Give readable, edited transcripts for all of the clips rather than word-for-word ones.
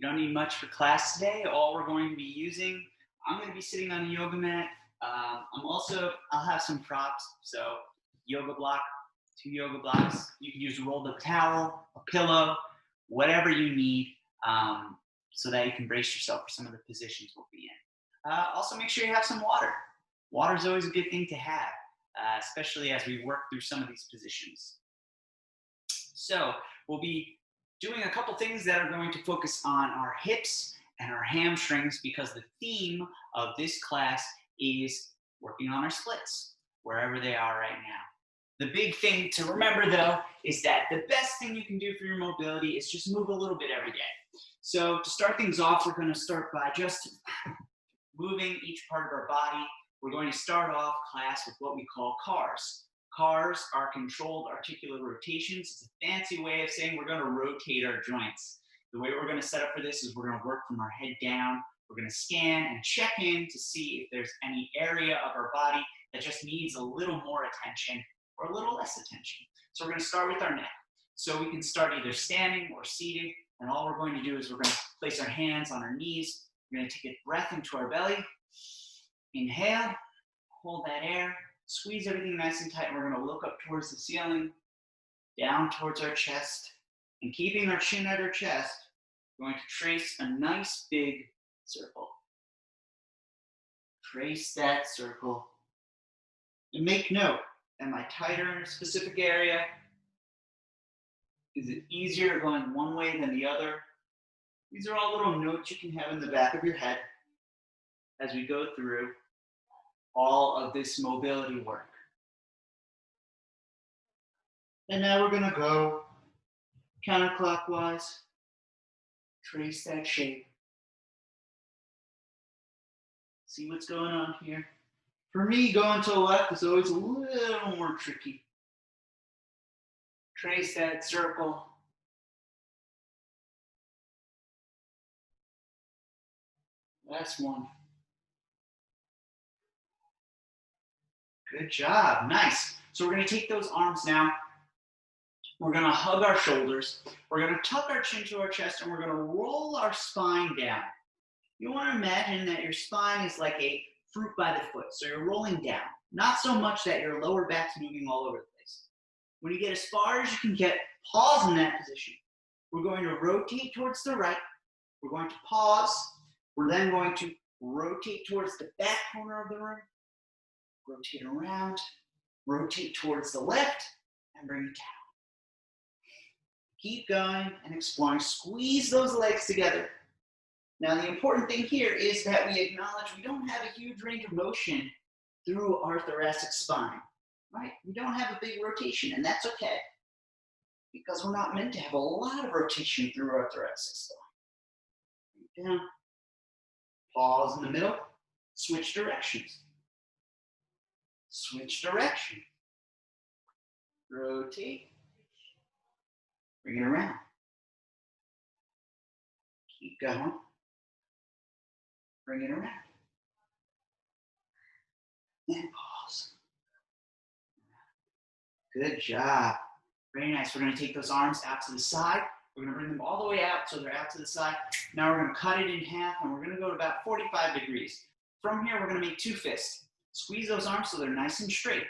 You don't need much for class today. All we're going to be using, I'm going to be sitting on a yoga mat. I'll have some props. So yoga block, 2 yoga blocks. You can use a rolled up towel, a pillow, whatever you need, so that you can brace yourself for some of the positions we'll be in. Also make sure you have some water. Water is always a good thing to have, especially as we work through some of these positions. So we'll be doing a couple things that are going to focus on our hips and our hamstrings, because the theme of this class is working on our splits, wherever they are right now. The big thing to remember, though, is that the best thing you can do for your mobility is just move a little bit every day. So to start things off, we're going to start by just moving each part of our body. We're going to start off class with what we call CARs. CARs are controlled articular rotations. It's a fancy way of saying we're going to rotate our joints. The way we're going to set up for this is we're going to work from our head down. We're going to scan and check in to see if there's any area of our body that just needs a little more attention or a little less attention. So we're going to start with our neck. So we can start either standing or seated, and all we're going to do is we're going to place our hands on our knees. We're going to take a breath into our belly. Inhale, hold that air. Squeeze everything nice and tight. We're going to look up towards the ceiling, down towards our chest, and keeping our chin at our chest, we're going to trace a nice big circle. Trace that circle. And make note, am I tighter in a specific area? Is it easier going one way than the other? These are all little notes you can have in the back of your head as we go through all of this mobility work. And now we're going to go counterclockwise, trace that shape. See what's going on here. For me, going to the left is always a little more tricky. Trace that circle. Last one. Good job, nice. So we're going to take those arms now. We're going to hug our shoulders. We're going to tuck our chin to our chest, and we're going to roll our spine down. You want to imagine that your spine is like a fruit by the foot. So you're rolling down, not so much that your lower back's moving all over the place. When you get as far as you can get, pause in that position. We're going to rotate towards the right. We're going to pause. We're then going to rotate towards the back corner of the room. Rotate around, rotate towards the left, and bring it down. Keep going and exploring. Squeeze those legs together. Now, the important thing here is that we acknowledge we don't have a huge range of motion through our thoracic spine, right? We don't have a big rotation, and that's okay, because we're not meant to have a lot of rotation through our thoracic spine. Down, pause in the middle, switch directions. Switch direction. Rotate. Bring it around. Keep going. Bring it around. And pause. Good job. Very nice. We're going to take those arms out to the side. We're going to bring them all the way out so they're out to the side. Now we're going to cut it in half, and we're going to go to about 45 degrees. From here, we're going to make 2 fists. Squeeze those arms so they're nice and straight.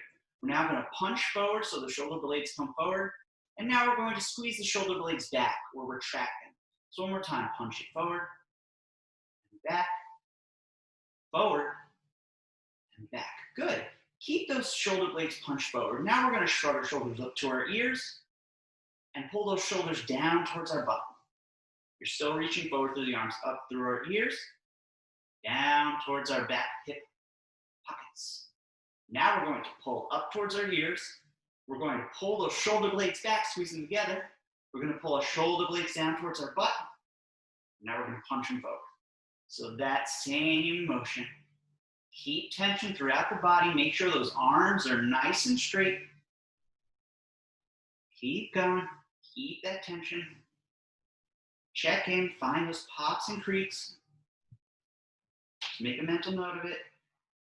We're now going to punch forward so the shoulder blades come forward. And now we're going to squeeze the shoulder blades back or retract them. So one more time, punch it forward, and back, forward, and back. Good. Keep those shoulder blades punched forward. Now we're going to shrug our shoulders up to our ears and pull those shoulders down towards our butt. You're still reaching forward through the arms, up through our ears, down towards our back hip pockets. Now we're going to pull up towards our ears. We're going to pull those shoulder blades back, squeeze them together. We're going to pull our shoulder blades down towards our butt. Now we're going to punch them forward. So that same motion. Keep tension throughout the body. Make sure those arms are nice and straight. Keep going. Keep that tension. Check in. Find those pops and creaks. Just make a mental note of it.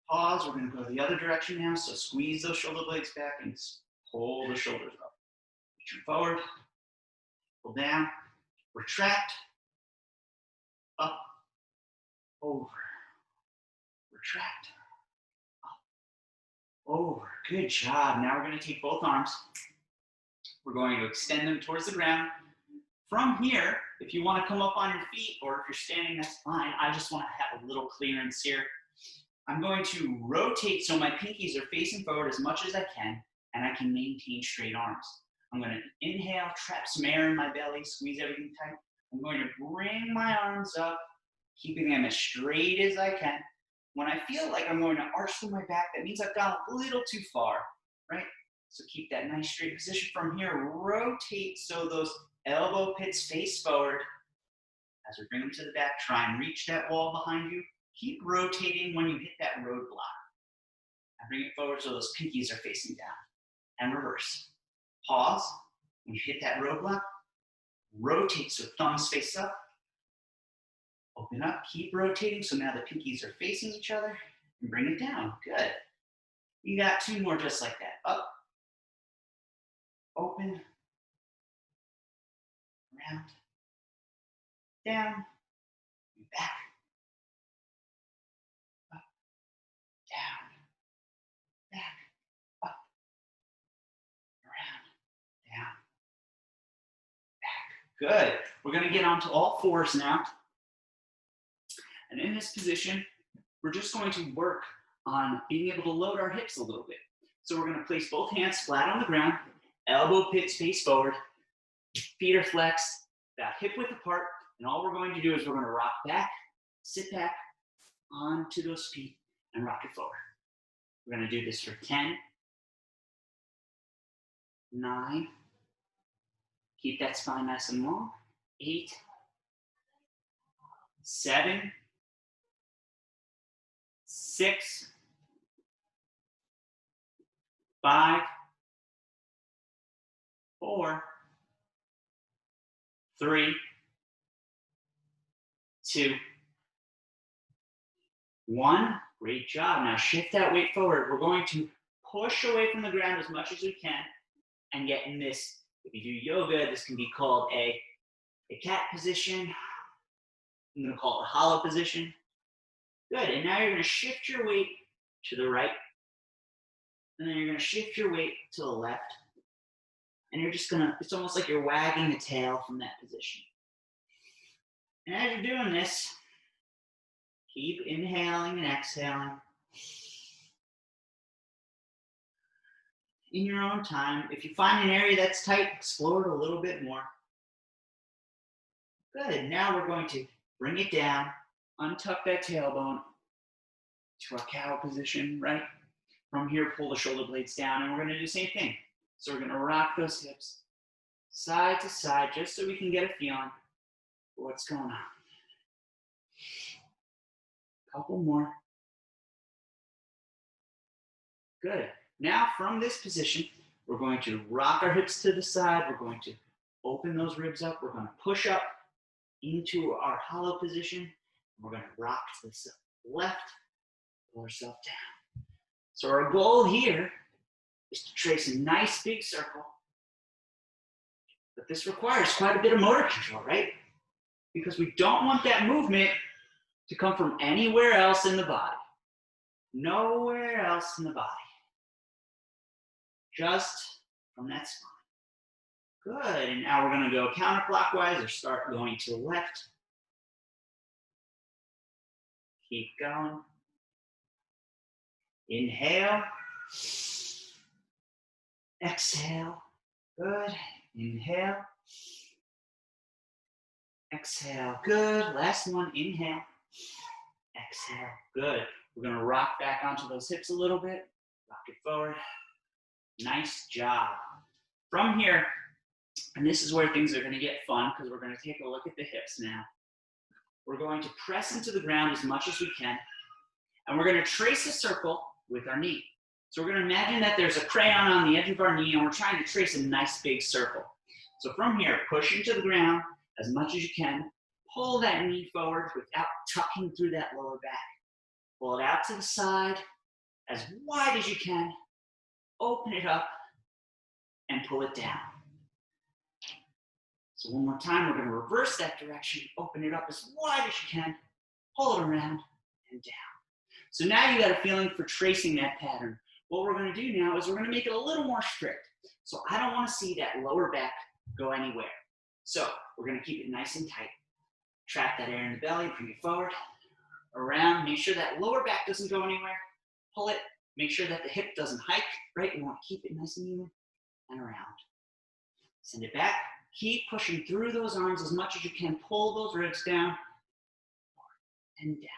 Pause. We're going to go the other direction now. So squeeze those shoulder blades back and pull the shoulders up. Reach forward. Pull down. Retract. up, over, retract, up, over. Good job. Now we're going to take both arms. We're going to extend them towards the ground. From here, if you want to come up on your feet or if you're standing, that's fine. I just want to have a little clearance here. I'm going to rotate so my pinkies are facing forward as much as I can, and I can maintain straight arms. I'm going to inhale, trap some air in my belly, squeeze everything tight. I'm going to bring my arms up, keeping them as straight as I can. When I feel like I'm going to arch through my back, that means I've gone a little too far, right? So keep that nice straight position. From here, rotate so those elbow pits face forward. As we bring them to the back, try and reach that wall behind you. Keep rotating when you hit that roadblock. And bring it forward so those pinkies are facing down. And reverse. Pause. When you hit that roadblock, rotate so thumbs face up. Open up, keep rotating so now the pinkies are facing each other. And bring it down. Good. You got two more just like that. Up. Open. Around. Down. Back. Up. Down. Back. Up. Around. Down. Back. Good. We're going to get onto all fours now. And in this position, we're just going to work on being able to load our hips a little bit. So we're going to place both hands flat on the ground, elbow pits face forward, feet are flexed, about hip width apart, and all we're going to do is we're going to rock back, sit back onto those feet, and rock it forward. We're going to do this for 10, 9, keep that spine nice and long, 8, 7, 6, 5, 4, 3, 2, 1. Great job. Now shift that weight forward. We're going to push away from the ground as much as we can and get in this. If you do yoga, this can be called a cat position. I'm going to call it a hollow position. Good. And now you're going to shift your weight to the right. And then you're going to shift your weight to the left. And you're just going to, it's almost like you're wagging the tail from that position. And as you're doing this, keep inhaling and exhaling. In your own time. If you find an area that's tight, explore it a little bit more. Good. Now we're going to bring it down, untuck that tailbone to our cow position, right? From here, pull the shoulder blades down, and we're going to do the same thing. So we're going to rock those hips side to side just so we can get a feeling for what's going on. Couple more. Good. Now from this position, we're going to rock our hips to the side. We're going to open those ribs up. We're going to push up into our hollow position. We're going to rock to the left, pull ourselves down. So our goal here is to trace a nice big circle. But this requires quite a bit of motor control, right? Because we don't want that movement to come from anywhere else in the body. Nowhere else in the body. Just from that spine. Good, and now we're going to go counterclockwise or start going to the left. Keep going. Inhale. Exhale. Good. Inhale. Exhale. Good. Last one. Inhale. Exhale. Good. We're going to rock back onto those hips a little bit. Rock it forward. Nice job. From here, and this is where things are going to get fun because we're going to take a look at the hips now. We're going to press into the ground as much as we can, and we're going to trace a circle with our knee. So we're going to imagine that there's a crayon on the edge of our knee, and we're trying to trace a nice big circle. So from here, push into the ground as much as you can. Pull that knee forward without tucking through that lower back. Pull it out to the side as wide as you can. Open it up and pull it down. So one more time, we're going to reverse that direction, open it up as wide as you can, pull it around and down. So now you got a feeling for tracing that pattern. What we're going to do now is we're going to make it a little more strict. So I don't want to see that lower back go anywhere. So we're going to keep it nice and tight. Trap that air in the belly, bring it forward, around, make sure that lower back doesn't go anywhere. Pull it, make sure that the hip doesn't hike, right? We want to keep it nice and even and around. Send it back. Keep pushing through those arms as much as you can. Pull those ribs down and down.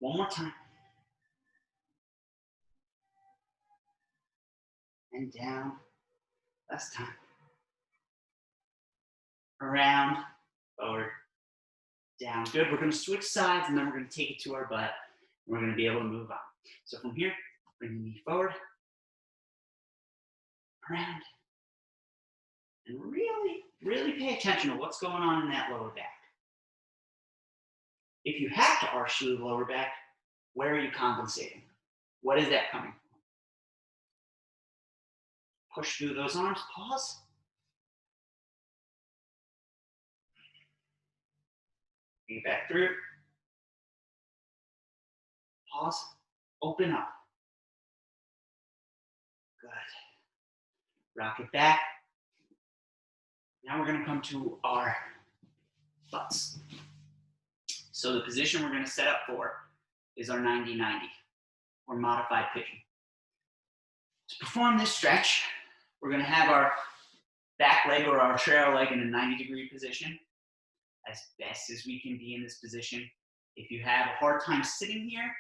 One more time. And down. Last time. Around, forward, down. Good. We're going to switch sides and then we're going to take it to our butt. And we're going to be able to move on. So from here, bring the knee forward, around, and really, really pay attention to what's going on in that lower back. If you have to arch through the lower back, where are you compensating? What is that coming from? Push through those arms, pause. Bring it back through. Pause, open up. Good. Rock it back. Now we're going to come to our butts. So the position we're going to set up for is our 90-90, or modified pigeon. To perform this stretch, we're going to have our back leg or our trail leg in a 90-degree position, as best as we can be in this position. If you have a hard time sitting here,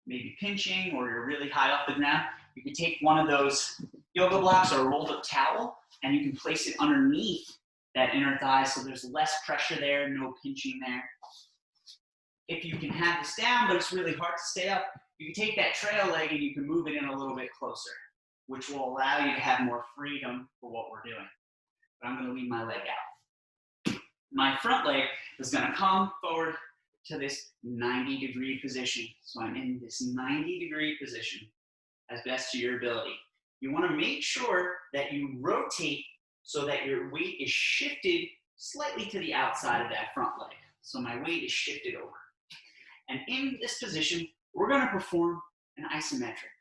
maybe pinching, or you're really high off the ground, you can take one of those yoga blocks or a rolled up towel, and you can place it underneath that inner thigh so there's less pressure there, no pinching there. If you can have this down, but it's really hard to stay up, you can take that trail leg and you can move it in a little bit closer, which will allow you to have more freedom for what we're doing. But I'm going to leave my leg out. My front leg is going to come forward to this 90-degree position. So I'm in this 90-degree position as best to your ability. You want to make sure that you rotate so that your weight is shifted slightly to the outside of that front leg. So my weight is shifted over. And in this position, we're going to perform an isometric.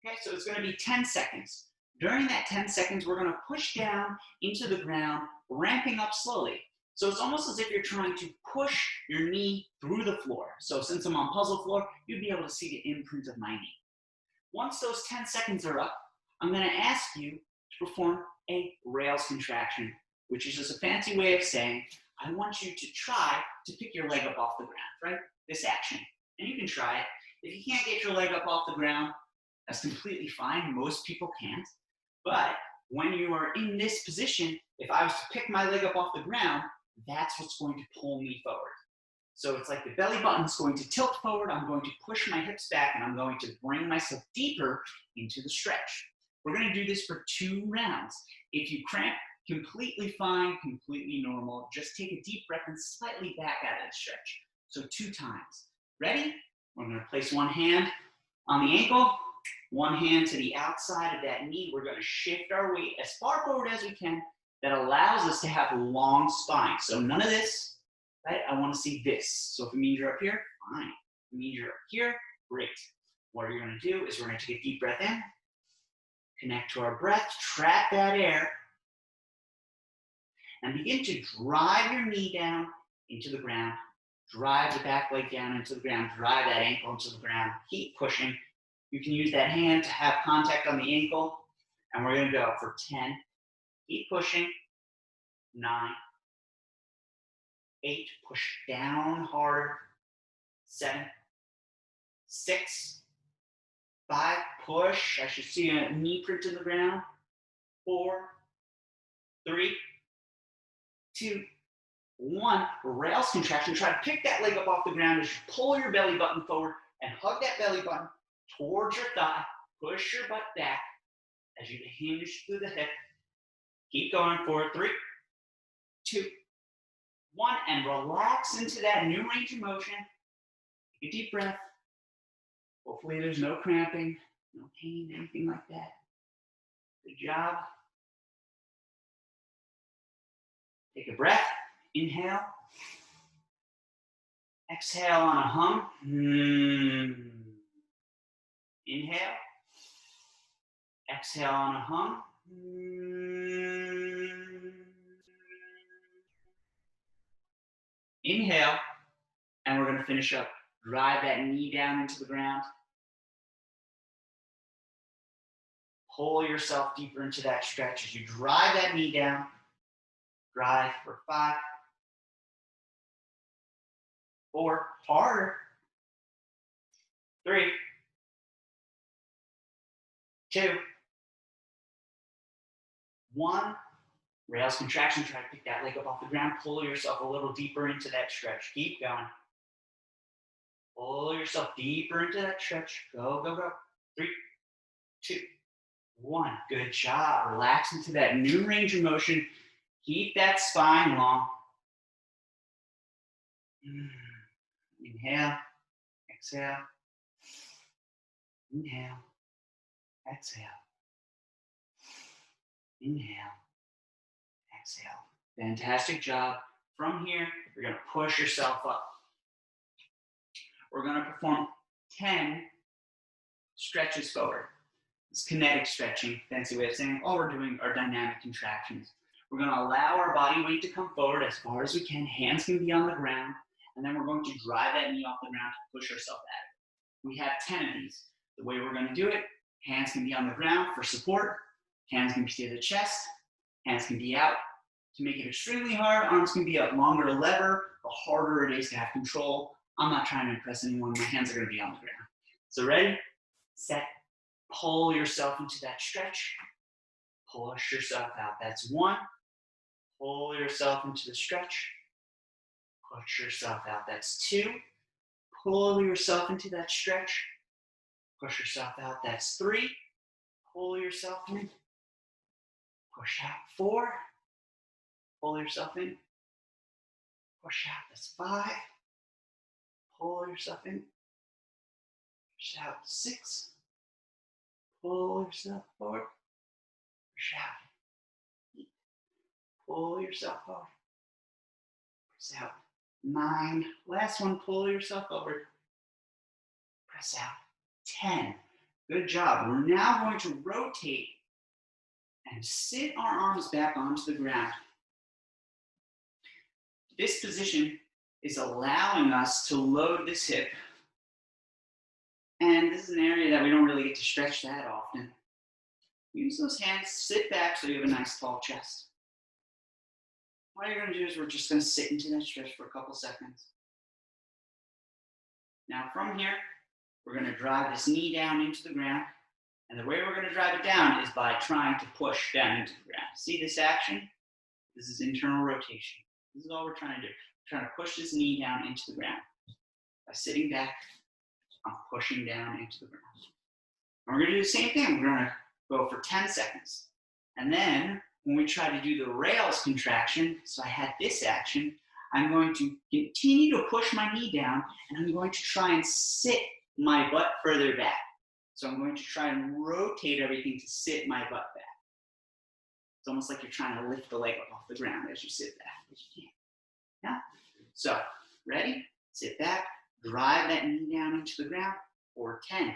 Okay, so it's going to be 10 seconds. During that 10 seconds, we're going to push down into the ground, ramping up slowly. So it's almost as if you're trying to push your knee through the floor. So since I'm on puzzle floor, you'd be able to see the imprint of my knee. Once those 10 seconds are up, I'm going to ask you to perform a rails contraction, which is just a fancy way of saying, I want you to try to pick your leg up off the ground, right? This action. And you can try it. If you can't get your leg up off the ground, that's completely fine. Most people can't. But when you are in this position, if I was to pick my leg up off the ground, that's what's going to pull me forward. So it's like the belly button's going to tilt forward. I'm going to push my hips back, and I'm going to bring myself deeper into the stretch. We're going to do this for 2 rounds. If you cramp, completely fine, completely normal. Just take a deep breath and slightly back out of the stretch. So 2 times. Ready? We're going to place one hand on the ankle, one hand to the outside of that knee. We're going to shift our weight as far forward as we can. That allows us to have a long spine. So none of this, right? I want to see this. So if it means you're up here, fine. If it means you're up here, great. What you're going to do is we're going to take a deep breath in, connect to our breath, trap that air, and begin to drive your knee down into the ground. Drive the back leg down into the ground. Drive that ankle into the ground. Keep pushing. You can use that hand to have contact on the ankle. And we're going to go for 10. Keep pushing. 9. 8. Push down harder. 7. 6. 5. Push. I should see a knee print in the ground. 4. 3. 2. 1. Rails contraction. Try to pick that leg up off the ground as you pull your belly button forward and hug that belly button towards your thigh. Push your butt back as you hinge through the hip. Keep going forward. 3, 2, 1. And relax into that new range of motion. Take a deep breath. Hopefully there's no cramping, no pain, anything like that. Good job. Take a breath. Inhale. Exhale on a hum. Inhale. Exhale on a hum. Inhale. And we're going to finish up. Drive that knee down into the ground. Pull yourself deeper into that stretch as you drive that knee down. Drive for 5, 4, harder. 3, 2, 1. Rails contraction. Try to pick that leg up off the ground. Pull yourself a little deeper into that stretch. Keep going. Pull yourself deeper into that stretch. Go, go, go. 3, 2, 1. Good job. Relax into that new range of motion. Keep that spine long. Inhale. Exhale. Inhale. Exhale. Inhale. Exhale. Fantastic job. From here, you're going to push yourself up. We're going to perform 10 stretches forward. It's kinetic stretching, fancy way of saying all we're doing are dynamic contractions. We're going to allow our body weight to come forward as far as we can. Hands can be on the ground. And then we're going to drive that knee off the ground to push ourselves at it. We have 10 of these. The way we're going to do it, hands can be on the ground for support. Hands can be to the chest. Hands can be out. To make it extremely hard, arms can be up. Longer lever, the harder it is to have control. I'm not trying to impress anyone. My hands are going to be on the ground. So ready, set, pull yourself into that stretch. Push yourself out. That's 1. Pull yourself into the stretch. Push yourself out. That's 2. Pull yourself into that stretch. Push yourself out. That's 3. Pull yourself in. Push out. 4. Pull yourself in. Push out. That's 5. Pull yourself in. Push out. 6. Pull yourself forward. Push out. Pull yourself forward. Press out. 9. Last one. Pull yourself forward. Press out. 10. Good job. We're now going to rotate and sit our arms back onto the ground. This position is allowing us to load this hip. And this is an area that we don't really get to stretch that often. Use those hands, sit back so you have a nice tall chest. What you're going to do is we're just going to sit into that stretch for a couple seconds. Now from here, we're going to drive this knee down into the ground. And the way we're going to drive it down is by trying to push down into the ground. See this action? This is internal rotation. This is all we're trying to do. We're trying to push this knee down into the ground. By sitting back, I'm pushing down into the ground. And we're going to do the same thing. We're going to go for 10 seconds. And then when we try to do the rails contraction, so I had this action, I'm going to continue to push my knee down, and I'm going to try and sit my butt further back. So I'm going to try and rotate everything to sit my butt back. It's almost like you're trying to lift the leg up off the ground as you sit back, but you can't. Yeah? So, ready? Sit back, drive that knee down into the ground for 10,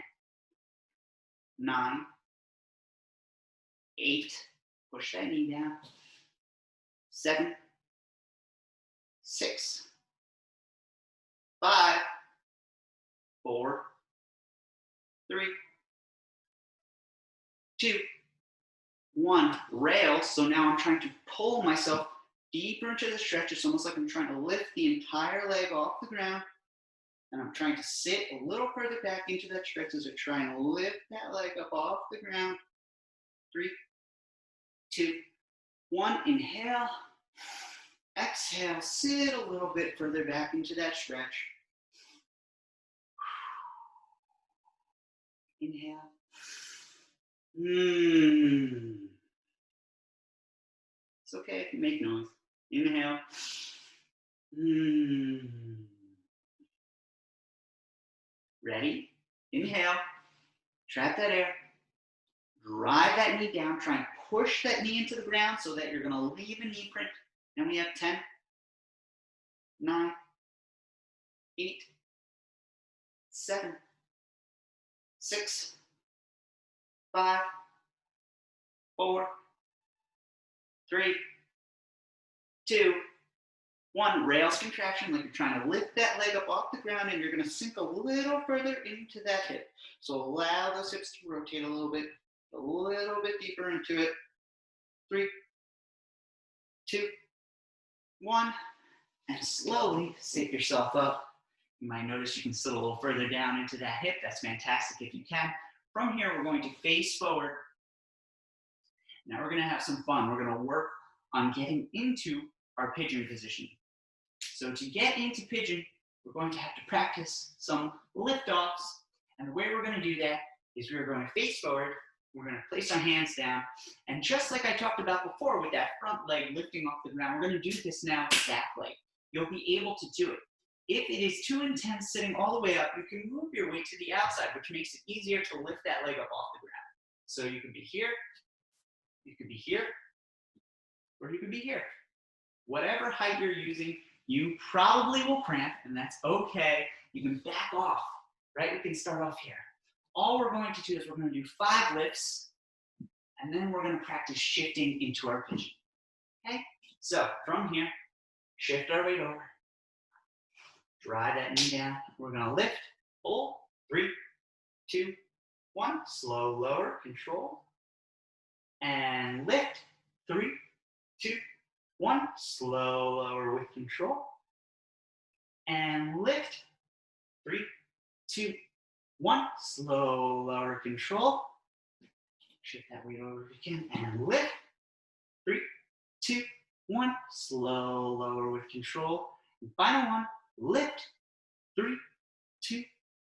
9, 8, push that knee down, 7, 6, 5, 4, 3, 2, 1. Rails. So now I'm trying to pull myself deeper into the stretch. It's almost like I'm trying to lift the entire leg off the ground. And I'm trying to sit a little further back into that stretch as I try and lift that leg up off the ground. 3, 2, 1. Inhale. Exhale. Sit a little bit further back into that stretch. Inhale. It's okay if you make noise. Inhale. Ready? Inhale. Trap that air. Drive that knee down. Try and push that knee into the ground so that you're going to leave a knee print. And we have 10, 9, 8, 7, 6, 5, 4, 3, 2, 1. Rails contraction, like you're trying to lift that leg up off the ground, and you're going to sink a little further into that hip. So allow those hips to rotate a little bit deeper into it. 3, 2, 1, and slowly sit yourself up. You might notice you can sit a little further down into that hip. That's fantastic if you can. From here, we're going to face forward. Now we're going to have some fun. We're going to work on getting into our pigeon position. So to get into pigeon, we're going to have to practice some lift-offs. And the way we're going to do that is we're going to face forward. We're going to place our hands down. And just like I talked about before with that front leg lifting off the ground, we're going to do this now with back leg. You'll be able to do it. If it is too intense sitting all the way up, you can move your weight to the outside, which makes it easier to lift that leg up off the ground. So you could be here, you could be here, or you could be here. Whatever height you're using, you probably will cramp, and that's okay. You can back off, right? We can start off here. All we're going to do is we're going to do 5 lifts, and then we're going to practice shifting into our pigeon. Okay? So from here, shift our weight over. Drive that knee down. We're going to lift, pull, 3, 2, 1. Slow, lower, control. And lift, 3, 2, 1. Slow, lower with control. And lift, 3, 2, 1. Slow, lower, control. Shift that weight over again. And lift, 3, 2, 1. Slow, lower with control. And final one. Lift, 3, 2,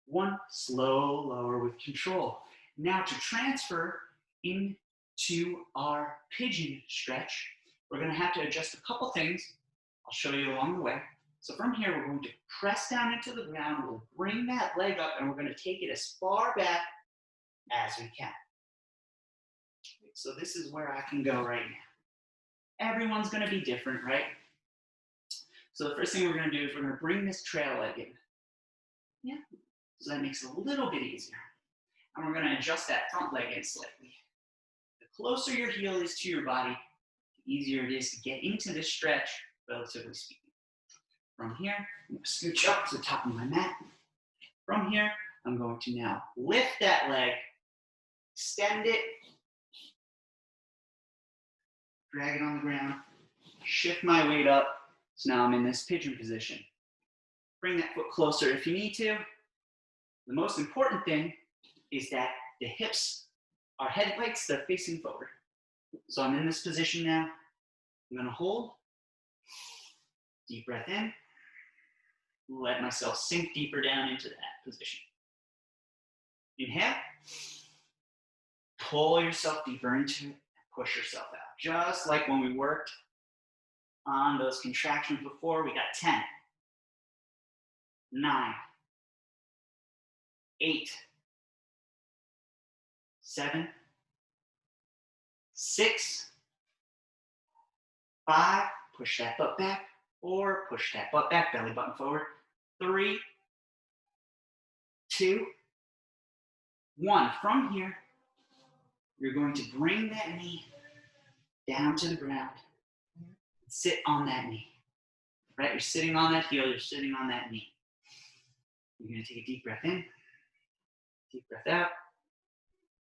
1, slow, lower with control. Now to transfer into our pigeon stretch, we're going to have to adjust a couple things. I'll show you along the way. So from here, we're going to press down into the ground. We'll bring that leg up, and we're going to take it as far back as we can. So this is where I can go right now. Everyone's going to be different, right? So the first thing we're going to do is we're going to bring this trail leg in. Yeah. So that makes it a little bit easier. And we're going to adjust that front leg in slightly. The closer your heel is to your body, the easier it is to get into this stretch, relatively speaking. From here, I'm going to scooch up to the top of my mat. From here, I'm going to now lift that leg, extend it, drag it on the ground, shift my weight up. So now I'm in this pigeon position. Bring that foot closer if you need to. The most important thing is that the hips, our head legs, they're facing forward. So I'm in this position now. I'm gonna hold. Deep breath in. Let myself sink deeper down into that position. Inhale. Pull yourself deeper into it. Push yourself out. Just like when we worked on those contractions before, we got 10, 9, 8, 7, 6, 5, push that butt back, 4, push that butt back, belly button forward, 3, 2, 1. From here, you're going to bring that knee down to the ground. Sit on that knee, right? You're sitting on that heel, you're sitting on that knee. You're going to take a deep breath in, deep breath out,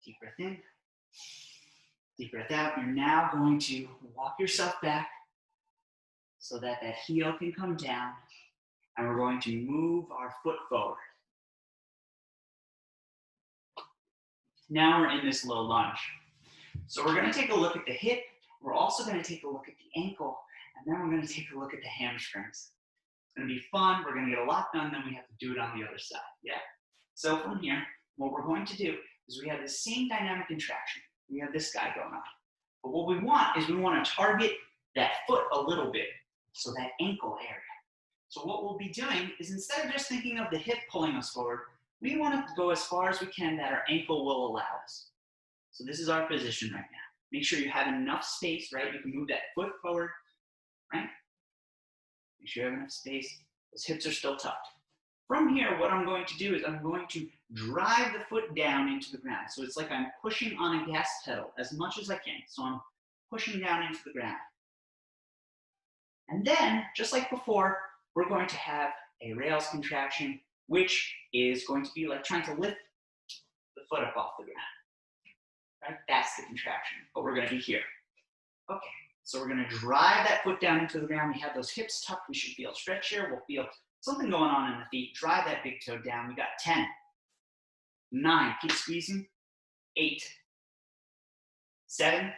deep breath in, deep breath out. You're now going to walk yourself back so that that heel can come down, and we're going to move our foot forward. Now we're in this low lunge. So we're going to take a look at the hip. We're also going to take a look at the ankle, and then we're going to take a look at the hamstrings. It's going to be fun. We're going to get a lot done, then we have to do it on the other side. Yeah? So from here, what we're going to do is we have the same dynamic contraction. We have this guy going on. But what we want is we want to target that foot a little bit, so that ankle area. So what we'll be doing is instead of just thinking of the hip pulling us forward, we want to go as far as we can that our ankle will allow us. So this is our position right now. Make sure you have enough space, right? You can move that foot forward, right? Make sure you have enough space. Those hips are still tucked. From here, what I'm going to do is I'm going to drive the foot down into the ground. So it's like I'm pushing on a gas pedal as much as I can. So I'm pushing down into the ground. And then, just like before, we're going to have a rails contraction, which is going to be like trying to lift the foot up off the ground. Right? That's the contraction, but we're going to be here. Okay, so we're going to drive that foot down into the ground. We have those hips tucked. We should feel stretch here. We'll feel something going on in the feet. Drive that big toe down. We got 10, 9, keep squeezing, 8, 7,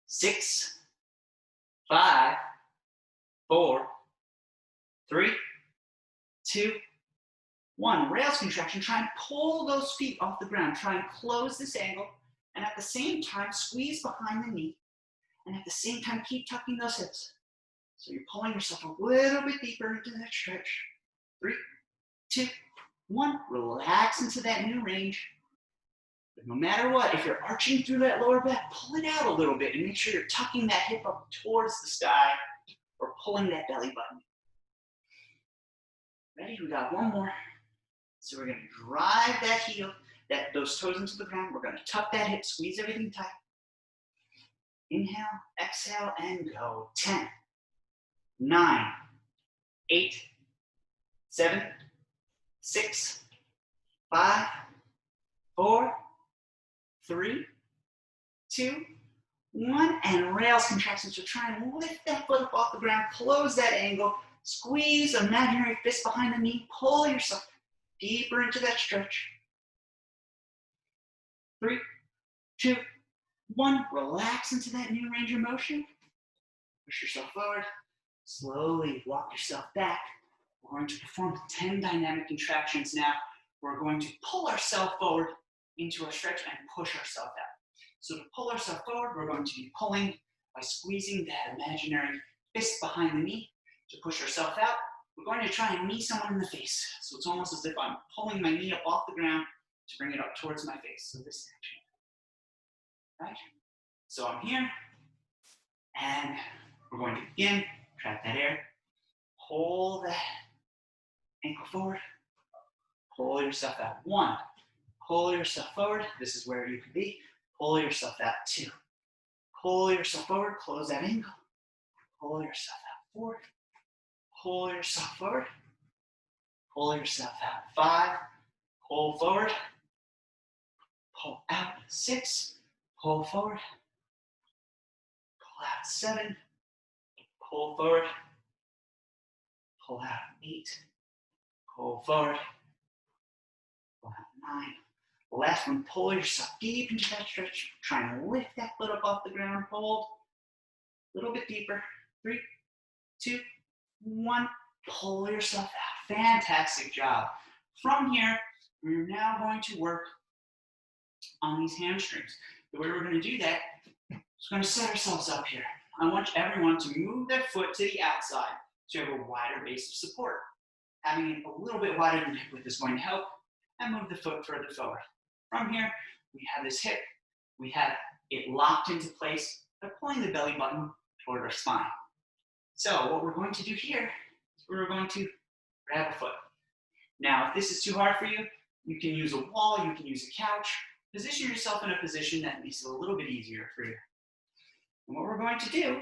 6, 5, 4, 3, 2, 1. Rails contraction. Try and pull those feet off the ground. Try and close this angle. And at the same time, squeeze behind the knee. And at the same time, keep tucking those hips. So you're pulling yourself a little bit deeper into that stretch. 3, 2, 1. Relax into that new range. But no matter what, if you're arching through that lower back, pull it out a little bit and make sure you're tucking that hip up towards the sky or pulling that belly button. Ready? We got one more. So we're going to drive that heel, those toes into the ground. We're going to tuck that hip, squeeze everything tight. Inhale, exhale, and go. 10, 9, 8, 7, 6, 5, 4, 3, 2, 1. And rails contraction. So try and lift that foot up off the ground, close that angle, squeeze an imaginary fist behind the knee, pull yourself deeper into that stretch. 3, 2, 1. Relax into that new range of motion. Push yourself forward. Slowly walk yourself back. We're going to perform 10 dynamic contractions now. We're going to pull ourselves forward into a stretch and push ourselves out. So to pull ourselves forward, we're going to be pulling by squeezing that imaginary fist behind the knee. To push ourselves out, we're going to try and knee someone in the face. So it's almost as if I'm pulling my knee up off the ground to bring it up towards my face. So this action, right? So I'm here, and we're going to begin. Trap that air. Pull that ankle forward. Pull yourself out. 1. Pull yourself forward. This is where you could be. Pull yourself out. 2. Pull yourself forward. Close that ankle. Pull yourself out. 4. Pull yourself forward. Pull yourself out. 5. Pull forward. Pull out. 6. Pull forward. Pull out. 7. Pull forward. Pull out. 8. Pull forward. Pull out. 9. Last one. Pull yourself deep into that stretch. Try and lift that foot up off the ground. Hold. A little bit deeper. 3, 2, 1. Pull yourself out. Fantastic job. From here, we're now going to work on these hamstrings. The way we're going to do that is we're going to set ourselves up here. I want everyone to move their foot to the outside so you have a wider base of support. Having it a little bit wider than hip width is going to help, and move the foot further forward. From here, we have this hip. We have it locked into place by pulling the belly button toward our spine. So what we're going to do here is we're going to grab a foot. Now, if this is too hard for you, you can use a wall, you can use a couch. Position yourself in a position that makes it a little bit easier for you. And what we're going to do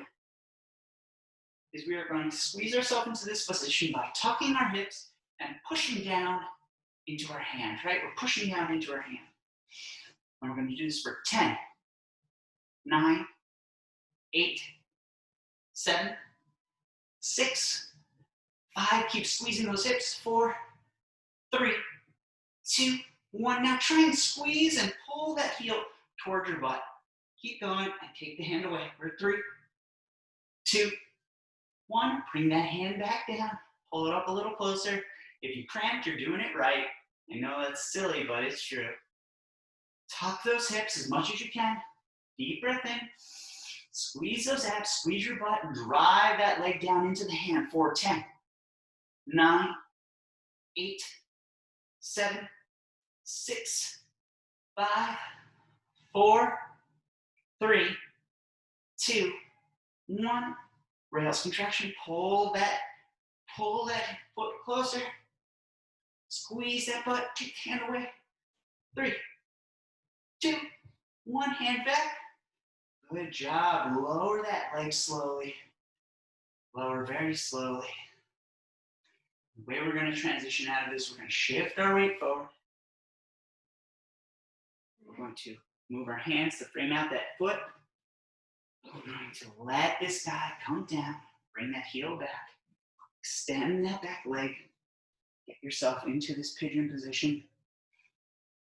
is we are going to squeeze ourselves into this position by tucking our hips and pushing down into our hand, right? We're pushing down into our hand. And we're going to do this for 10, 9, 8, 7, 6, 5. Keep squeezing those hips. 4, 3, 2, 1. Now try and squeeze and pull that heel towards your butt. Keep going and take the hand away. For 3, 2, 1. Bring that hand back down. Pull it up a little closer. If you cramped, you're doing it right. I know that's silly, but it's true. Tuck those hips as much as you can. Deep breath in. Squeeze those abs, squeeze your butt, and drive that leg down into the hand for 10, 9, 8, 7, 6, 5, 4, 3, 2, 1. Rails contraction, pull that foot closer. Squeeze that butt, kick the hand away. 3, 2, 1, hand back. Good job. Lower that leg slowly. Lower very slowly. The way we're going to transition out of this, we're going to shift our weight forward. We're going to move our hands to frame out that foot. We're going to let this guy come down. Bring that heel back. Extend that back leg. Get yourself into this pigeon position.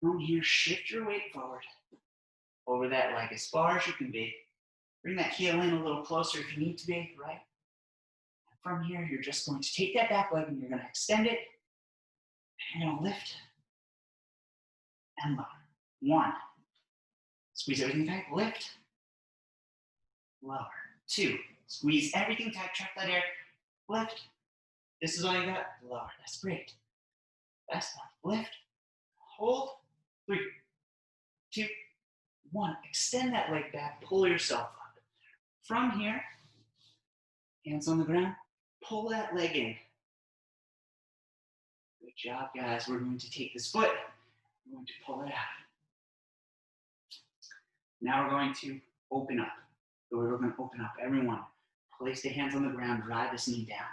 From here, shift your weight forward. Over that leg as far as you can be. Bring that heel in a little closer if you need to be, right? And from here, you're just going to take that back leg and you're going to extend it. And you're going to lift and lower. 1. Squeeze everything tight, lift. Lower. 2. Squeeze everything tight, trap that air, lift. This is all you got, lower. That's great. That's one. Lift, hold. 3, 2, 1. Extend that leg back, pull yourself up. From here, hands on the ground, pull that leg in. Good job, guys. We're going to take this foot, we're going to pull it out. Now we're going to open up. So we're going to open up, everyone. Place the hands on the ground, drive this knee down.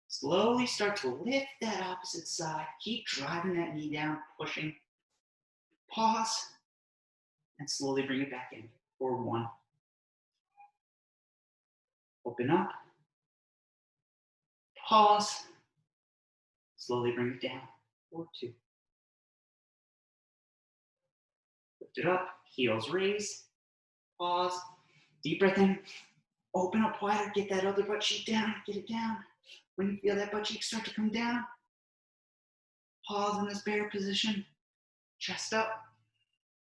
Slowly start to lift that opposite side. Keep driving that knee down, pushing. Pause, and slowly bring it back in for 1. Open up. Pause. Slowly bring it down for 2. Lift it up, heels raise. Pause. Deep breath in. Open up wider, get that other butt cheek down, get it down. When you feel that butt cheek start to come down, pause in this bear position. Chest up.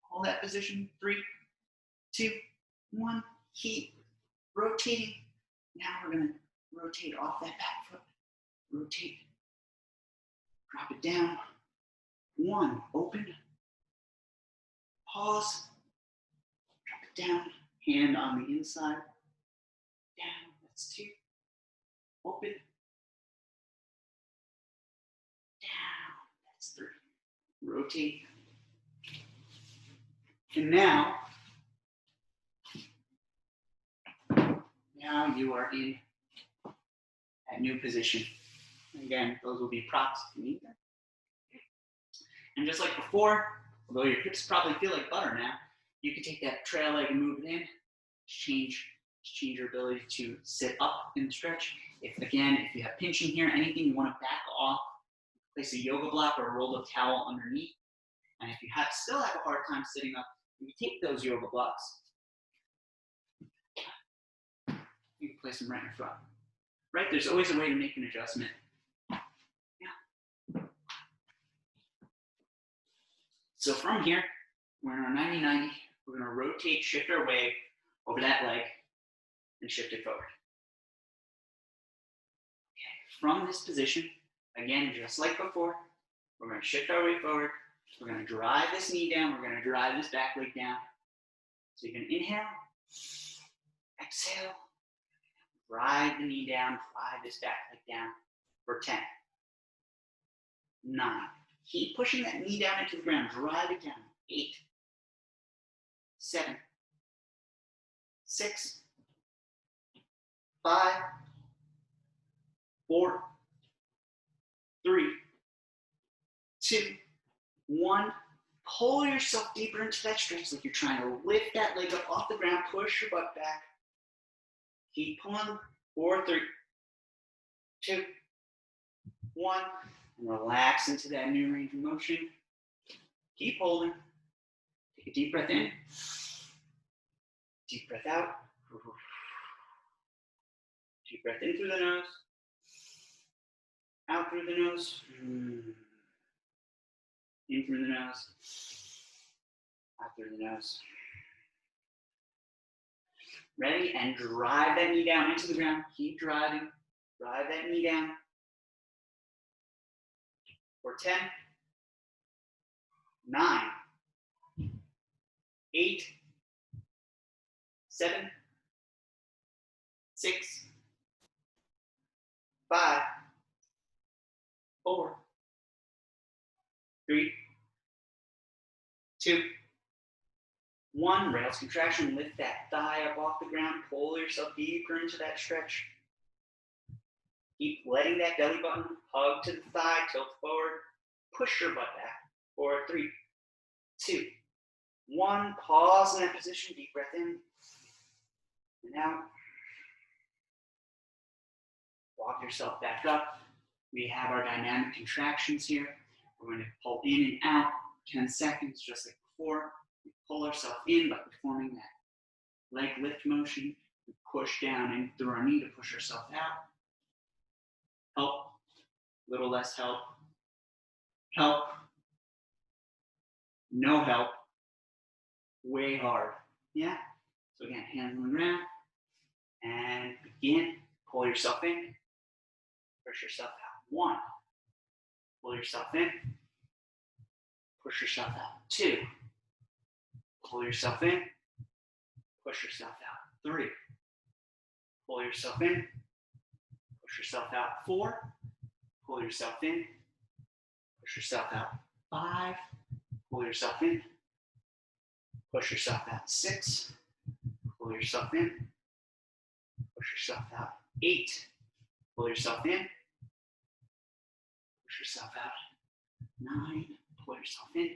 Hold that position. 3, 2, 1. Keep rotating. Now we're going to rotate off that back foot. Rotate. Drop it down. 1. Open. Pause. Drop it down. Hand on the inside. Down. That's 2. Open. Down. That's 3. Rotate. And now you are in that new position. Again, those will be props if you need them. And just like before, although your hips probably feel like butter now, you can take that trail leg and move it in. Change your ability to sit up in the stretch. If you have pinching here, anything you want to back off, place a yoga block or a roll of towel underneath. And if you still have a hard time sitting up, you can take those yoga blocks. You can place them right in front. Right? There's always a way to make an adjustment. Yeah. So from here, we're in our 90-90. We're going to rotate, shift our weight over that leg, and shift it forward. Okay. From this position, again, just like before, we're going to shift our weight forward. We're going to drive this knee down. We're going to drive this back leg down. So you can inhale, exhale, drive the knee down, drive this back leg down for 10, 9. Keep pushing that knee down into the ground. Drive it down. 8, 7, 6, 5, 4, 3, 2, 1. Pull yourself deeper into that stretch like you're trying to lift that leg up off the ground. Push your butt back. Keep pulling. 4, 3, 2, 1. And relax into that new range of motion. Keep holding. Take a deep breath in. Deep breath out. Deep breath in through the nose. Out through the nose. In through the nose. Out through the nose. Ready? And drive that knee down into the ground. Keep driving. Drive that knee down. For 10, 9, 8, 7, 6, 5, 4, 3, 2, 1. Rails contraction. Lift that thigh up off the ground. Pull yourself deeper into that stretch. Keep letting that belly button hug to the thigh, tilt forward. Push your butt back. 4, 3, 2, 1. Pause in that position. Deep breath in and out. Walk yourself back up. We have our dynamic contractions here. We're going to pull in and out 10 seconds, just like before. We pull ourselves in by performing that leg lift motion. We push down in through our knee to push ourselves out. Help. Little less help. Help. No help. Way hard. Yeah? So again, hands on the ground. And begin. Pull yourself in. Push yourself out. 1. Pull yourself in. Push yourself out. 2. Pull yourself in. Push yourself out. 3. Pull yourself in. Push yourself out. 4. Pull yourself in. Push yourself out. 5. Pull yourself in. Push yourself out. 6. Pull yourself in. Push yourself out. 8. Pull yourself in. Push yourself out. 9. Pull yourself in.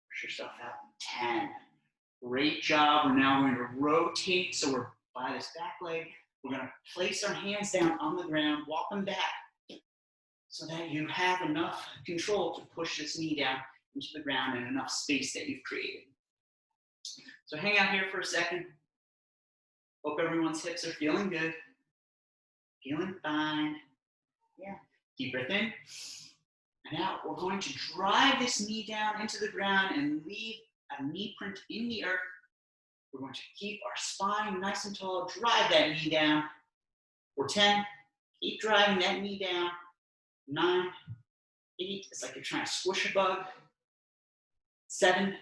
Push yourself out. 10. Great job. We're now going to rotate. So we're by this back leg. We're going to place our hands down on the ground, walk them back so that you have enough control to push this knee down into the ground and enough space that you've created. So hang out here for a second. Hope everyone's hips are feeling good. Feeling fine. Yeah. Deep breath in. And out. We're going to drive this knee down into the ground and leave a knee print in the earth. We're going to keep our spine nice and tall. Drive that knee down. For 10. Keep driving that knee down. 9. 8. It's like you're trying to squish a bug. 7.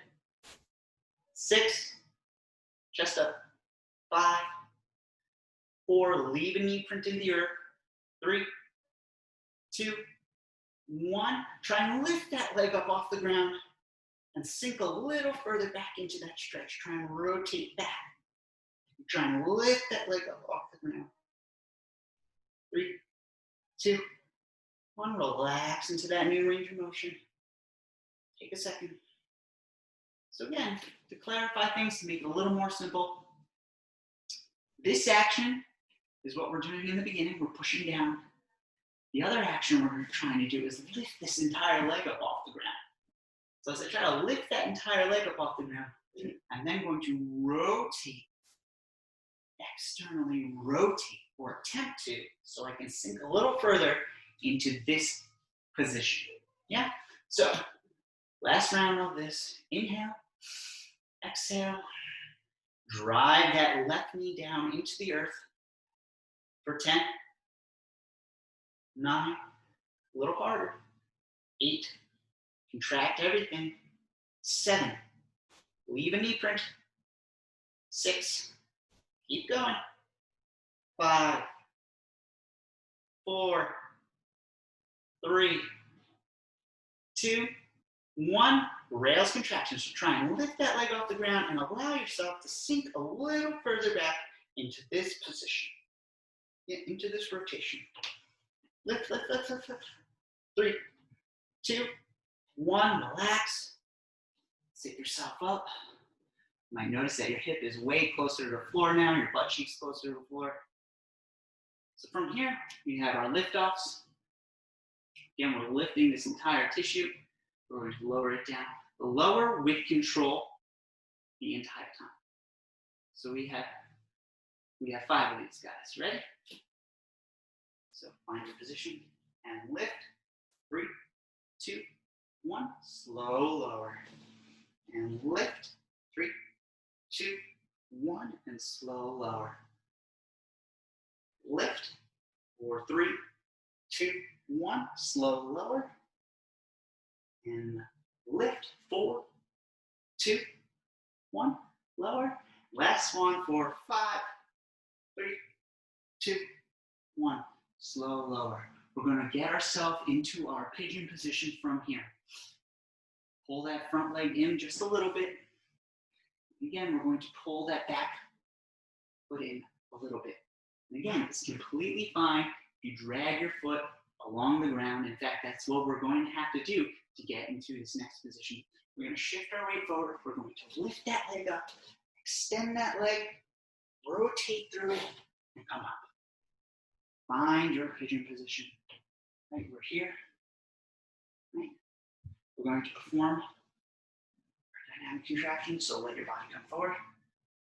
6. Chest up. 5. 4. Leave a knee print in the earth. 3. 2. 1. Try and lift that leg up off the ground and sink a little further back into that stretch. Try and rotate back. Try and lift that leg up off the ground. 3, 2, 1. Relax into that new range of motion. Take a second. So again, to clarify things, to make it a little more simple, this action is what we're doing in the beginning. We're pushing down. The other action we're trying to do is lift this entire leg up off the ground. So as I try to lift that entire leg up off the ground, I'm then going to rotate, externally rotate, or attempt to, so I can sink a little further into this position. Yeah? So, last round of this. Inhale, exhale, drive that left knee down into the earth for 10, 9, a little harder, 8, contract everything, 7, leave a knee print, 6, keep going, 5, 4, 3, 2, 1. Rails contraction. So try and lift that leg off the ground and allow yourself to sink a little further back into this position. Yeah, into this rotation. Lift, lift, lift, lift, lift. 3, 2, 1. Relax. Sit yourself up. You might notice that your hip is way closer to the floor now. Your butt cheek's closer to the floor. So from here, we have our lift-offs. Again, we're lifting this entire tissue. We're going to lower it down. Lower with control the entire time. So we have 5 of these guys. Ready? So find your position and lift. 3, 2, 1. Slow lower. And lift. 3, 2, 1. And slow lower. Lift. 4, 3, 2, 1. Slow lower. And lift. 4, 2, 1. Lower. Last one for 5, 3, 2, 1. Slow lower. We're going to get ourselves into our pigeon position from here. Pull that front leg in just a little bit. Again, we're going to pull that back foot in a little bit. And again, it's completely fine if you drag your foot along the ground. In fact, that's what we're going to have to do to get into this next position. We're going to shift our weight forward. We're going to lift that leg up, extend that leg, rotate through it, and come up. Find your pigeon position. Right, we're here. Right. We're going to perform our dynamic contraction, so let your body come forward.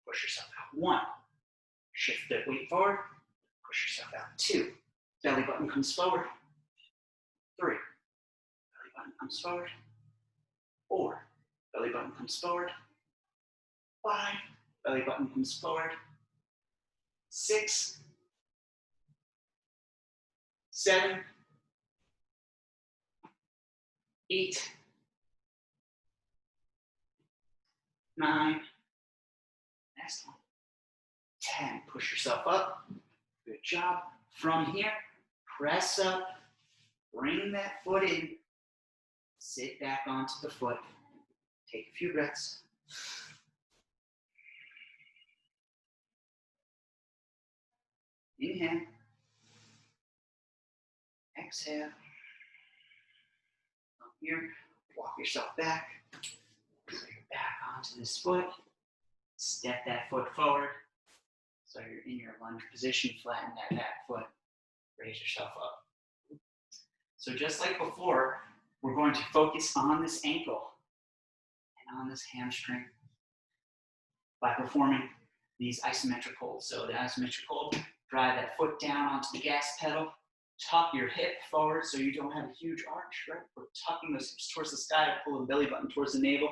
Push yourself out. 1. Shift the weight forward. Push yourself out. 2. Belly button comes forward. 3. Belly button comes forward. 4. Belly button comes forward. 5. Belly button comes forward. 6. 7. 8. 9. Next one. 10. Push yourself up. Good job. From here, press up. Bring that foot in. Sit back onto the foot. Take a few breaths. Inhale. Exhale. From here, walk yourself back. Bring it back onto this foot. Step that foot forward. So you're in your lunge position. Flatten that back foot. Raise yourself up. So just like before, we're going to focus on this ankle and on this hamstring by performing these isometric holds. So the isometric hold, drive that foot down onto the gas pedal, tuck your hip forward so you don't have a huge arch, right? We're tucking those hips towards the sky, pull the belly button towards the navel,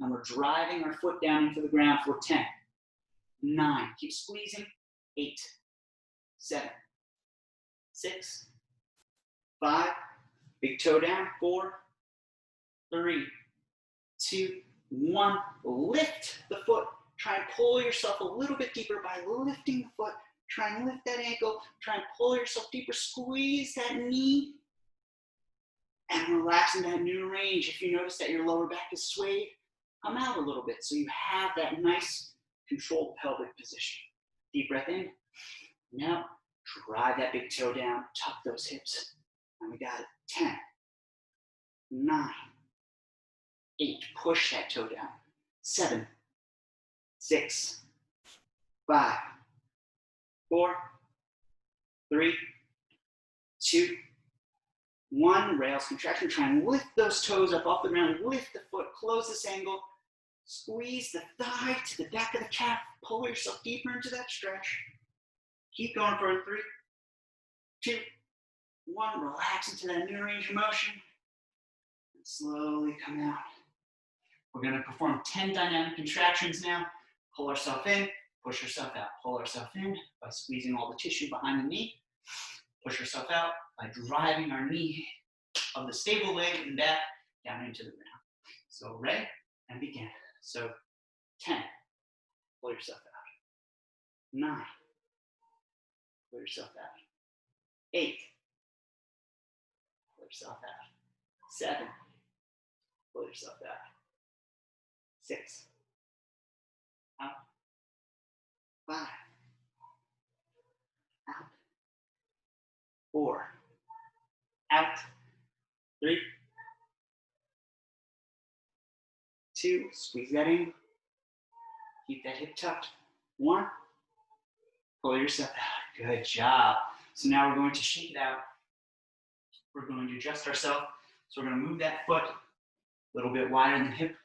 and we're driving our foot down into the ground for 10, 9, keep squeezing, 8, 7, 6, 5, big toe down, 4, 3, 2, 1. Lift the foot. Try and pull yourself a little bit deeper by lifting the foot. Try and lift that ankle. Try and pull yourself deeper. Squeeze that knee. And relaxing that new range. If you notice that your lower back is swayed, come out a little bit so you have that nice controlled pelvic position. Deep breath in. Now, drive that big toe down. Tuck those hips. And we got it. 10, 9, 8. Push that toe down. 7, 6, 5, 4, 3, 2, 1. Rails contraction. Try and lift those toes up off the ground. Lift the foot. Close this angle. Squeeze the thigh to the back of the calf. Pull yourself deeper into that stretch. Keep going for 3, 2, 1. Relax into that new range of motion. And slowly come out. We're going to perform 10 dynamic contractions now. Pull ourselves in, push ourselves out. Pull ourselves in by squeezing all the tissue behind the knee. Push ourselves out by driving our knee of the stable leg and back down into the ground. So ready and begin. So 10, pull yourself out. 9, pull yourself out. 8, pull yourself out. 7, pull yourself out. 6, out. 5, out. 4, out. 3, 2, squeeze that in. Keep that hip tucked. 1, pull yourself out. Good job. So now we're going to shake it out. We're going to adjust ourselves. So we're going to move that foot a little bit wider than the hip.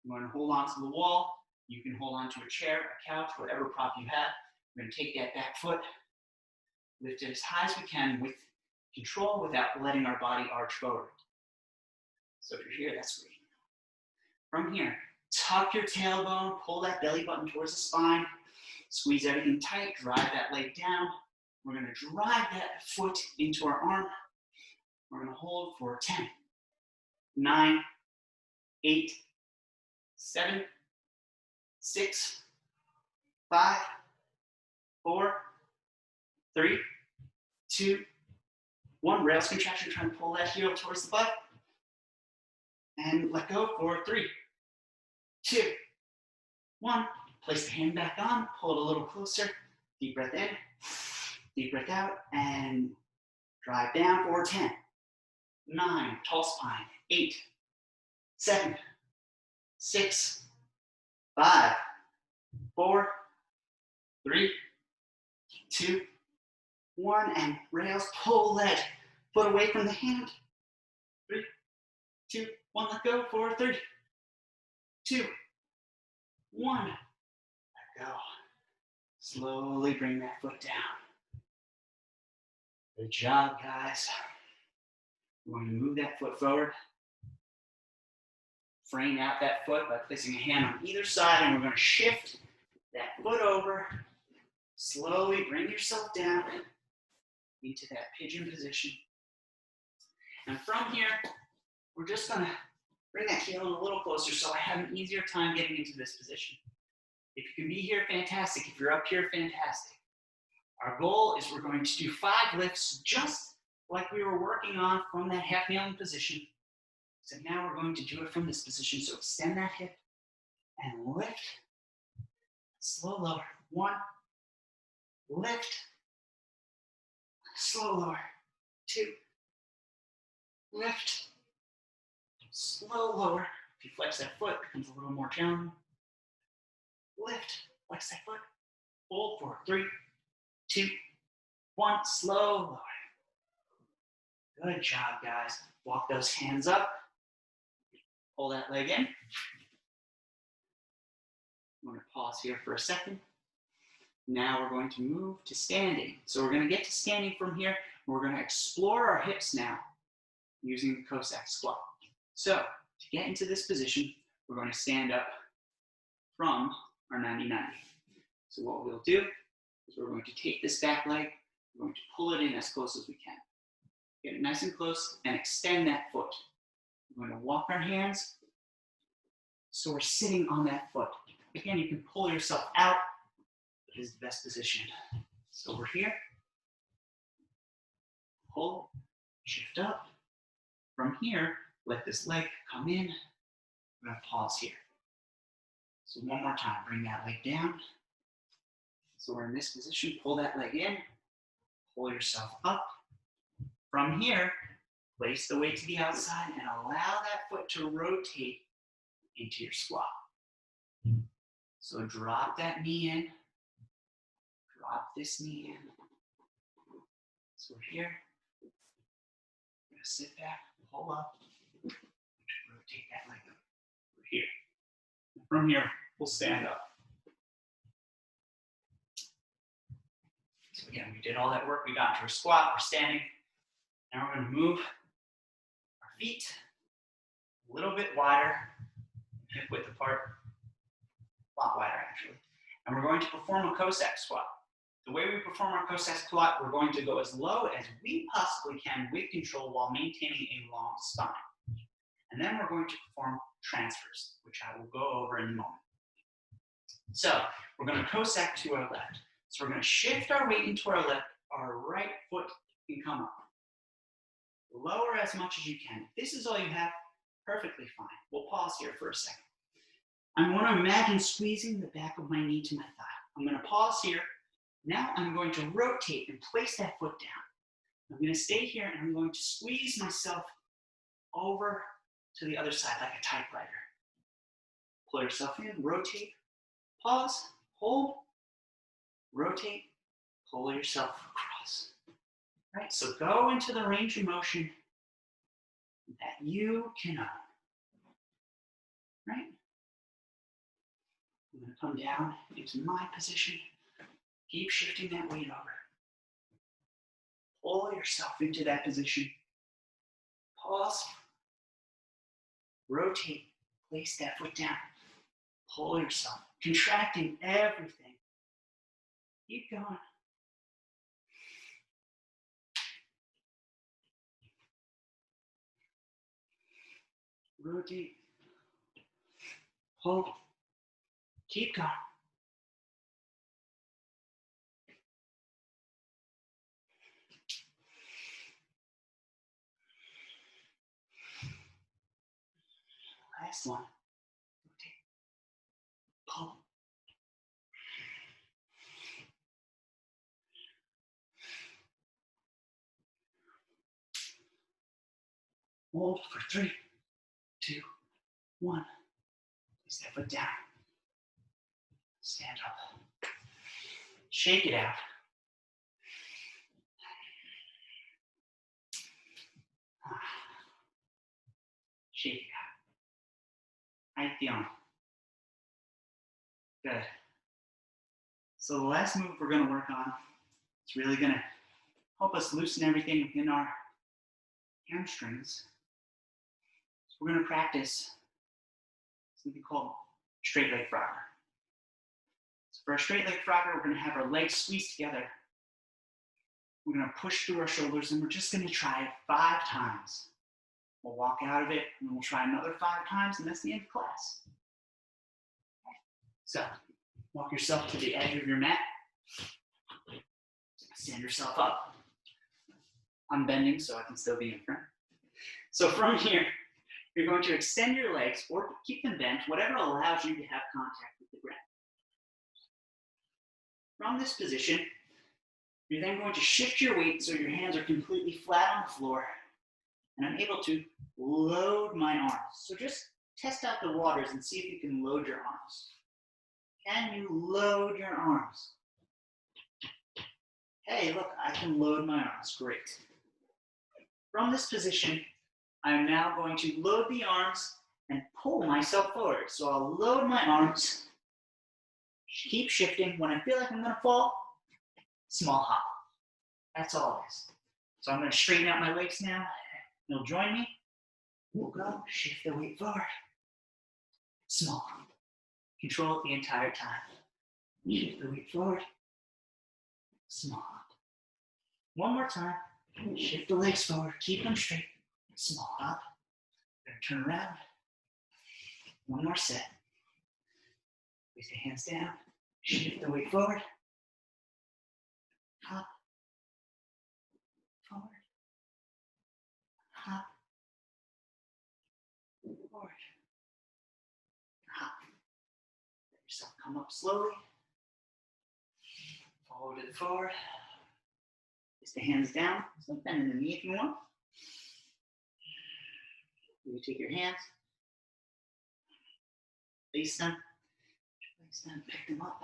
We're going to hold on to the wall. You can hold on to a chair, a couch, whatever prop you have. We're going to take that back foot, lift it as high as we can with control without letting our body arch forward. So if you're here, that's great. From here, tuck your tailbone, pull that belly button towards the spine, squeeze everything tight, drive that leg down. We're going to drive that foot into our arm. We're going to hold for 10, 9, 8, 7, 6, 5, 4, 3, 2, 1. Rails contraction, trying to pull that heel towards the butt. And let go for 3, 2, 1. Place the hand back on, pull it a little closer. Deep breath in, deep breath out, and drive down for 10, 9, tall spine, 8, 7, 6, 5, 4, 3, 2, 1, and rails, pull that foot away from the hand. 3, 2, 1, let go for 3, 2, 1, let go. Slowly bring that foot down. Good job, guys. We're going to move that foot forward. Frame out that foot by placing a hand on either side, and we're going to shift that foot over. Slowly bring yourself down into that pigeon position. And from here, we're just going to bring that heel a little closer so I have an easier time getting into this position. If you can be here, fantastic. If you're up here, fantastic. Our goal is we're going to do 5 lifts just like we were working on from that half kneeling position. So now we're going to do it from this position. So extend that hip and lift. Slow lower. 1. Lift. Slow lower. 2. Lift. Slow lower. If you flex that foot, it becomes a little more challenging. Lift. Flex that foot. Hold for 3, 2, 1. Slow lower. Good job, guys. Walk those hands up. Pull that leg in. I'm going to pause here for a second. Now we're going to move to standing. So we're going to get to standing from here. We're going to explore our hips now using the Cossack squat. So to get into this position, we're going to stand up from our 90-90. So what we'll do is we're going to take this back leg, we're going to pull it in as close as we can. Get it nice and close and extend that foot. We're going to walk our hands so we're sitting on that foot. Again, you can pull yourself out. This is the best position. So we're here. Pull, shift up. From here, let this leg come in. We're going to pause here. So one more time, bring that leg down. So we're in this position, pull that leg in, pull yourself up. From here, place the weight to the outside and allow that foot to rotate into your squat. So drop that knee in, drop this knee in. So we're here, we're gonna sit back, pull up, rotate that leg up. We're here. From here, we'll stand up. So again, we did all that work, we got into our squat, we're standing. Now we're gonna move our feet a little bit wider, hip width apart, a lot wider actually. And we're going to perform a Cossack squat. The way we perform our Cossack squat, we're going to go as low as we possibly can with control while maintaining a long spine. And then we're going to perform transfers, which I will go over in a moment. So we're going to Cossack to our left. So we're going to shift our weight into our left, our right foot can come up. Lower as much as you can. If this is all you have, perfectly fine. We'll pause here for a second. I want to imagine squeezing the back of my knee to my thigh. I'm going to pause here. Now I'm going to rotate and place that foot down. I'm going to stay here and I'm going to squeeze myself over to the other side like a typewriter. Pull yourself in, rotate, pause, hold, rotate, pull yourself across. Right, so go into the range of motion that you can own. Right? I'm going to come down into my position. Keep shifting that weight over. Pull yourself into that position. Pause. Rotate. Place that foot down. Pull yourself. Contracting everything. Keep going. Rotate. Pull. Keep going. next one. Pull. Hold for 3, 2, 1. Place that foot down. Stand up. Shake it out. Shake it out. How you feeling? Good. So the last move we're going to work on, it's really going to help us loosen everything in our hamstrings. So we're going to practice something called straight leg frogger. So for a straight leg frogger, we're going to have our legs squeezed together. We're going to push through our shoulders, and we're just going to try it 5 times. We'll walk out of it, and we'll try another 5 times, and that's the end of class. So walk yourself to the edge of your mat. Stand yourself up. I'm bending so I can still be in front. So from here, you're going to extend your legs or keep them bent, whatever allows you to have contact with the ground. From this position, you're then going to shift your weight so your hands are completely flat on the floor, and I'm able to load my arms. So just test out the waters and see if you can load your arms. Can you load your arms? Hey, look, I can load my arms. Great. From this position, I'm now going to load the arms and pull myself forward. So I'll load my arms, keep shifting. When I feel like I'm going to fall, small hop. That's all it is. So I'm going to straighten out my legs now. You'll join me. We'll go. Shift the weight forward. Small hop. Control it the entire time. Shift the weight forward. Small hop. One more time. Shift the legs forward. Keep them straight. Small hop. Turn around. One more set. Place the hands down. Shift the weight forward. Hop. Forward. Hop. Forward. Hop. Let yourself come up slowly. Forward to the forward. Place the hands down. So bend the knee if you want. You take your hands. Place them. Pick them up.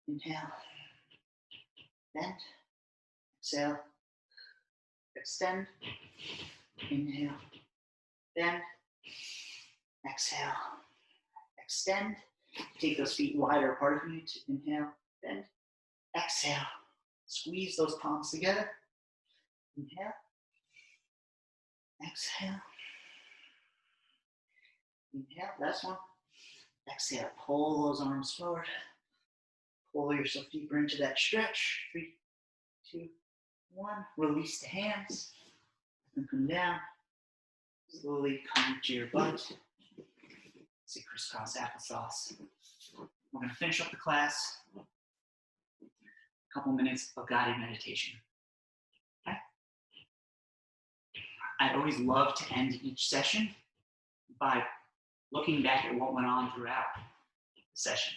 Inhale. Bend. Exhale. Extend. Inhale. Bend. Exhale. Extend. Take those feet wider apart if you need to. Inhale. Bend. Exhale. Squeeze those palms together. Inhale. Exhale. Inhale. Last one. Exhale. Pull those arms forward. Pull yourself deeper into that stretch. 3, 2, 1. Release the hands. And come down. Slowly come to your butt. See crisscross applesauce. We're going to finish up the class. A couple minutes of guided meditation. Okay? I always love to end each session by looking back at what went on throughout the session.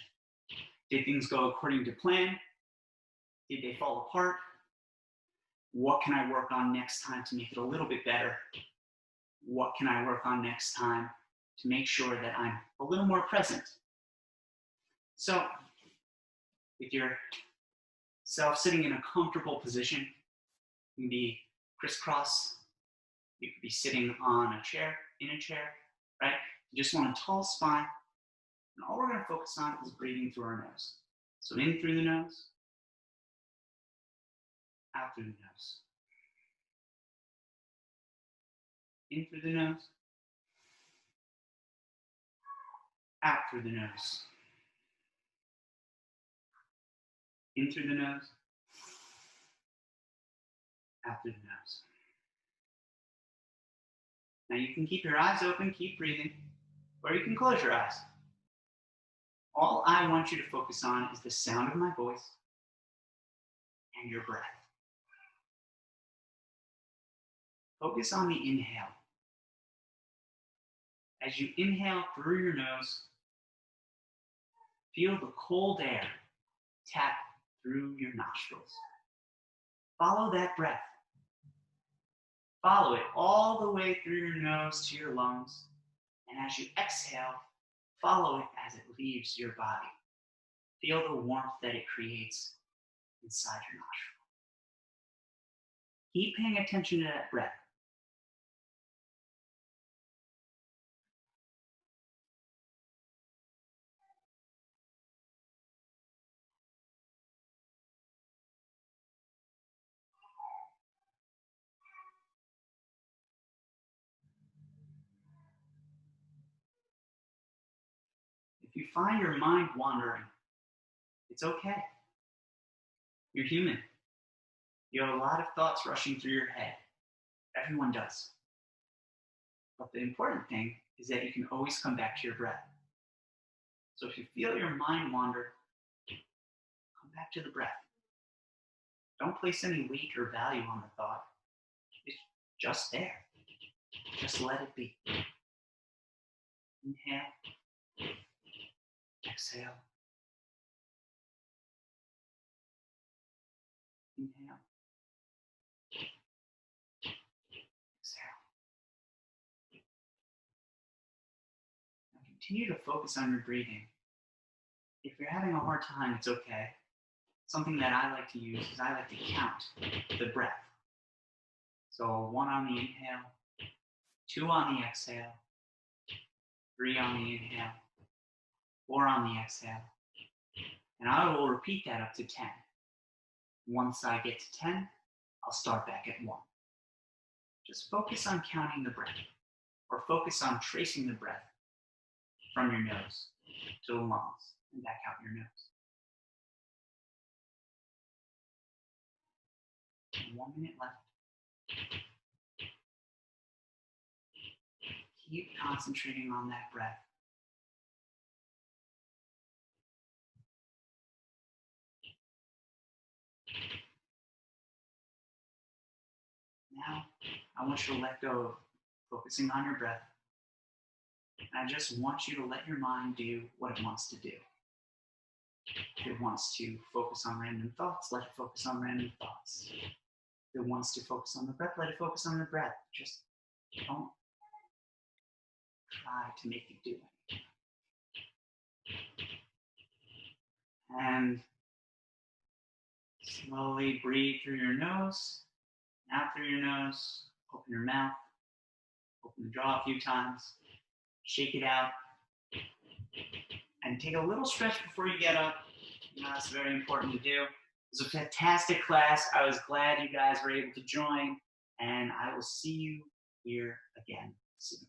Did things go according to plan? Did they fall apart? What can I work on next time to make it a little bit better? What can I work on next time to make sure that I'm a little more present? So, with yourself sitting in a comfortable position, you can be crisscross, you could be sitting on a chair, in a chair, right? You just want a tall spine, and all we're going to focus on is breathing through our nose. So in through the nose, out through the nose. In through the nose, out through the nose. In through the nose, out through the nose. Now you can keep your eyes open, keep breathing, or you can close your eyes. All I want you to focus on is the sound of my voice and your breath. Focus on the inhale. As you inhale through your nose, feel the cold air tap through your nostrils. Follow that breath. Follow it all the way through your nose to your lungs. And as you exhale, follow it as it leaves your body. Feel the warmth that it creates inside your nostril. Keep paying attention to that breath. If you find your mind wandering, it's okay. You're human. You have a lot of thoughts rushing through your head. Everyone does. But the important thing is that you can always come back to your breath. So if you feel your mind wander, come back to the breath. Don't place any weight or value on the thought. It's just there. Just let it be. Inhale. Exhale. Inhale. Exhale. Now continue to focus on your breathing. If you're having a hard time, it's okay. Something that I like to use is I like to count the breath. So 1 on the inhale, 2 on the exhale, 3 on the inhale, 4 on the exhale. And I will repeat that up to 10. Once I get to 10, I'll start back at 1. Just focus on counting the breath, or focus on tracing the breath from your nose to the lungs and back out your nose. 1 minute left. Keep concentrating on that breath. Now, I want you to let go of focusing on your breath. And I just want you to let your mind do what it wants to do. If it wants to focus on random thoughts, let it focus on random thoughts. If it wants to focus on the breath, let it focus on the breath. Just don't try to make it do anything. And slowly breathe through your nose, out through your nose, open your mouth, open the jaw a few times, shake it out, and take a little stretch before you get up. That's very important to do. It was a fantastic class. I was glad you guys were able to join, and I will see you here again soon.